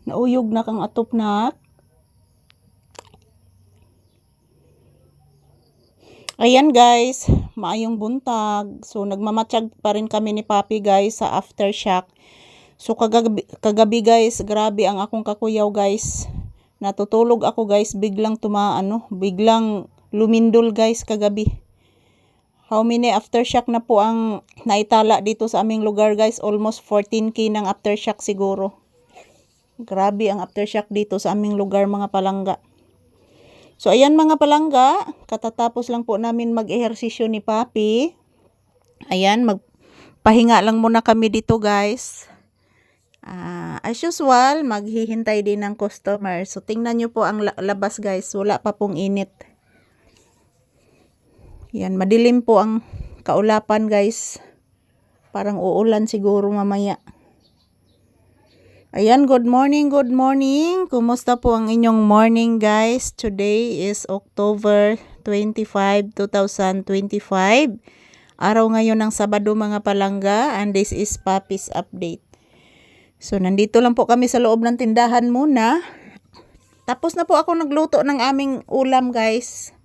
Nauyog na kang atop na. Ayan guys, maayong buntag. So nagmamatsyag pa rin kami ni Papi guys sa aftershock. So kagabi guys, grabe ang akong kakuyaw guys. Natutulog ako guys, biglang biglang lumindol guys kagabi. How many aftershock na po ang naitala dito sa aming lugar guys? Almost 14k ng aftershock siguro. Grabe ang aftershock dito sa aming lugar mga palangga. So ayan mga palangga, katatapos lang po namin mag-ehersisyo ni Papi. Ayan, magpahinga lang muna kami dito guys. As usual, maghihintay din ng customer. So tingnan nyo po ang labas guys, wala pa pong init. Yan, madilim po ang kaulapan guys. Parang uulan siguro mamaya. Ayan, good morning, good morning. Kumusta po ang inyong morning guys? Today is October 25, 2025. Araw ngayon ng Sabado mga palangga, and this is Papi's Update. So nandito lang po kami sa loob ng tindahan muna. Tapos na po ako nagluto ng aming ulam guys.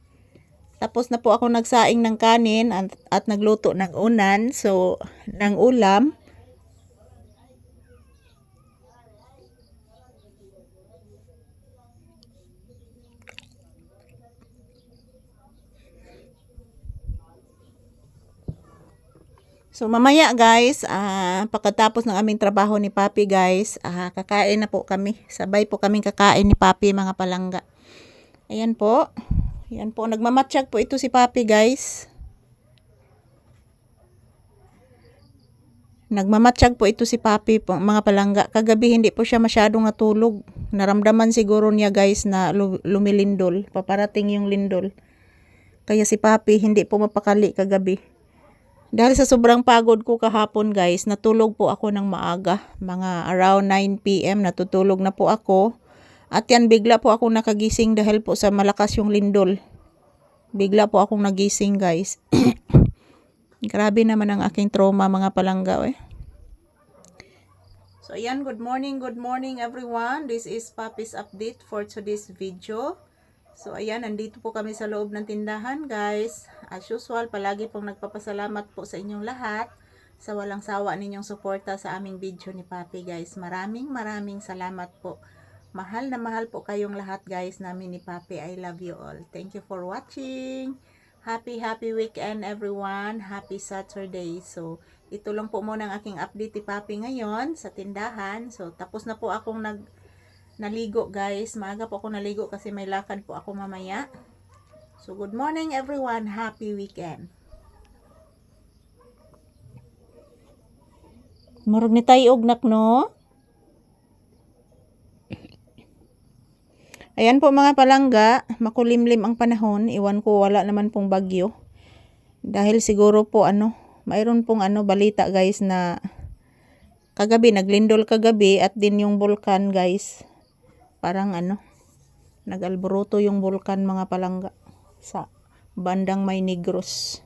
Tapos na po ako nagsaing ng kanin at nagluto ng unan. So, ng ulam. So mamaya guys, pagkatapos ng aming trabaho ni Papi guys, kakain na po kami. Sabay po kaming kakain ni Papi mga palangga. Ayan po. Ayan po, nagmamatsyag po ito si Papi guys. Nagmamatsyag po ito si Papi po, mga palangga. Kagabi hindi po siya masyadong natulog. Naramdaman siguro niya guys na lumilindol. Paparating yung lindol. Kaya si Papi hindi po mapakali kagabi. Dahil sa sobrang pagod ko kahapon guys, natulog po ako ng maaga. Mga around 9 PM natutulog na po ako. At yan bigla po ako nakagising dahil po sa malakas yung lindol. Bigla po akong nagising guys. Grabe naman ang aking trauma mga palangga eh. So ayan, good morning everyone. This is Papi's Update for today's video. So ayan, nandito po kami sa loob ng tindahan guys. As usual, palagi pong nagpapasalamat po sa inyong lahat sa walang sawa ninyong suporta sa aming video ni Papi guys. Maraming salamat po. Mahal na mahal po kayong lahat guys namin ni Papi. I love you all. Thank you for watching. Happy weekend everyone. Happy Saturday. So ito lang po muna ang aking update ni Papi ngayon sa tindahan. So tapos na po akong naligo guys. Maaga po ako naligo kasi may lakad po ako mamaya. So good morning everyone. Happy weekend. Murag ni tayo ognak no. Ayan po mga palangga, makulimlim ang panahon. Iwan ko wala naman pong bagyo. Dahil siguro po mayroon pong balita guys na kagabi naglindol kagabi at din yung bulkan guys. Parang nag-alboroto yung bulkan mga palangga sa bandang May Negros.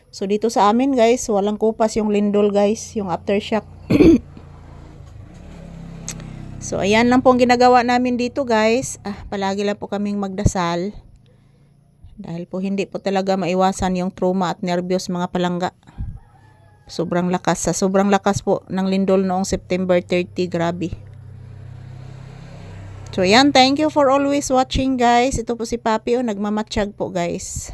So dito sa amin guys, walang kupas yung lindol guys, yung aftershock. So ayan lang po ang ginagawa namin dito guys. Palagi lang po kaming magdasal. Dahil po hindi po talaga maiwasan yung trauma at nervyos mga palangga. Sobrang lakas po ng lindol noong September 30, grabe. So yan, thank you for always watching guys. Ito po si Papi nagmamatsyag po guys.